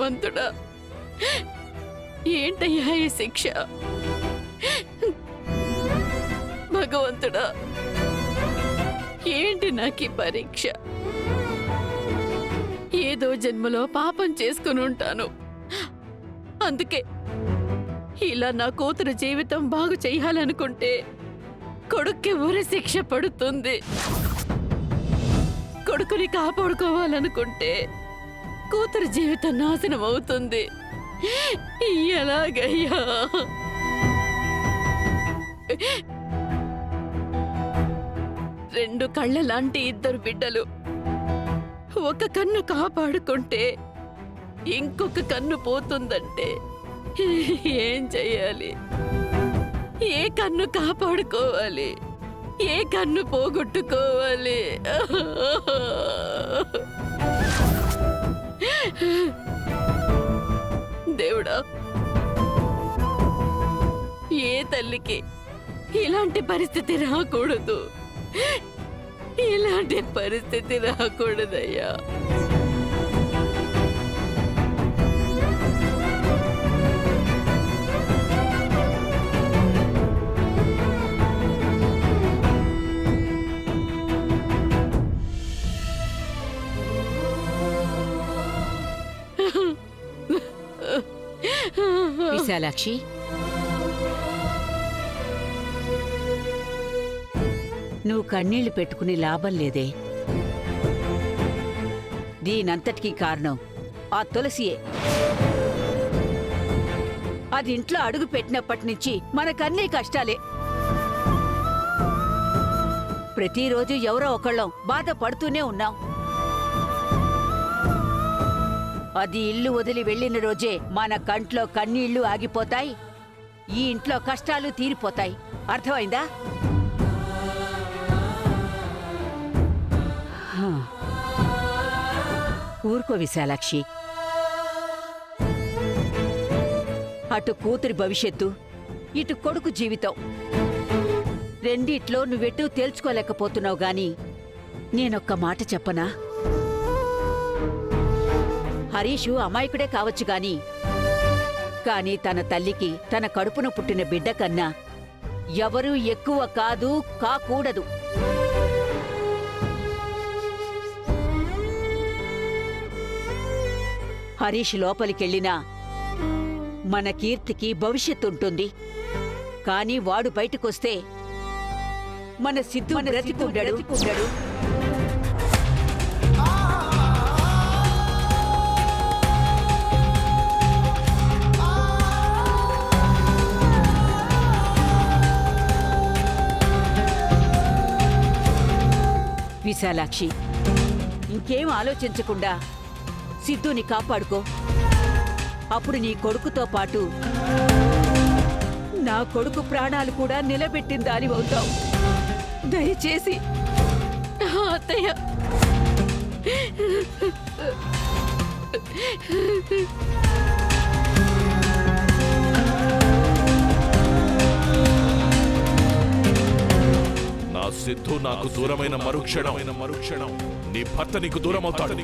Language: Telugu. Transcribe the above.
భగవంతుడా, ఏంటయ్యా ఈ శిక్ష? భగవంతుడా, ఏంటి నాకీ పరీక్ష? ఏదో జన్మలో పాపం చేసుకుని ఉంటాను. అందుకే ఇలా నా కూతురు జీవితం బాగు చెయ్యాలనుకుంటే కొడుక్కి ఉరి శిక్ష పడుతుంది. కొడుకుని కాపాడుకోవాలనుకుంటే కూతురు జీవితం నాశనం అవుతుంది. ఎలాగయ్యా? రెండు కళ్ళ లాంటి ఇద్దరు బిడ్డలు. ఒక కన్ను కాపాడుకుంటే ఇంకొక కన్ను పోతుందంటే ఏం చెయ్యాలి? ఏ కన్ను కాపాడుకోవాలి? ఏ కన్ను పోగొట్టుకోవాలి? దేవుడా, ఏ తల్లికి ఇలాంటి పరిస్థితి రాకూడదు. ఇలాంటి పరిస్థితి రాకూడదయ్యా. విశాలాక్షి, నువ్వు కన్నీళ్లు పెట్టుకుని లాభం లేదే. దీనంతటికీ కారణం ఆ తులసియే. అది ఇంట్లో అడుగు పెట్టినప్పటి నుంచి మనకన్నీ కష్టాలే. ప్రతిరోజు ఎవరో ఒకళ్ళం బాధపడుతూనే ఉన్నాం. అది ఇల్లు వదిలి వెళ్లిన రోజే మన కంట్లో కన్నీళ్లు ఆగిపోతాయి, ఈ ఇంట్లో కష్టాలు తీరిపోతాయి. అర్థమైందా? ఊరుకో విశాలాక్షి. అటు కూతురి భవిష్యత్తు, ఇటు కొడుకు జీవితం, రెండిట్లో నువ్వెటూ తేల్చుకోలేకపోతున్నావు గాని నేనొక్క మాట చెప్పనా? హరీషు అమాయకుడే కావచ్చు కానీ తన తల్లికి తన కడుపున పుట్టిన బిడ్డ కన్నా ఎవరూ ఎక్కువ కాదు, కాకూడదు. హరీష్ లోపలికెళ్ళినా మన కీర్తికి భవిష్యత్తుంటుంది. కాని వాడు బయటకొస్తే మన సిద్ధు బ్రతికుండడు. విశాలాక్షి, ఇంకేం ఆలోచించకుండా సిద్ధుని కాపాడుకో. అప్పుడు నీ కొడుకుతో పాటు నా కొడుకు ప్రాణాలు కూడా నిలబెట్టిన దానివవుతావు. దయచేసి. అత్తయ్య, నా సిద్ధు నాకు దూరమైన మరుక్షణం నీ భర్త నీకు దూరం అవుతాడు.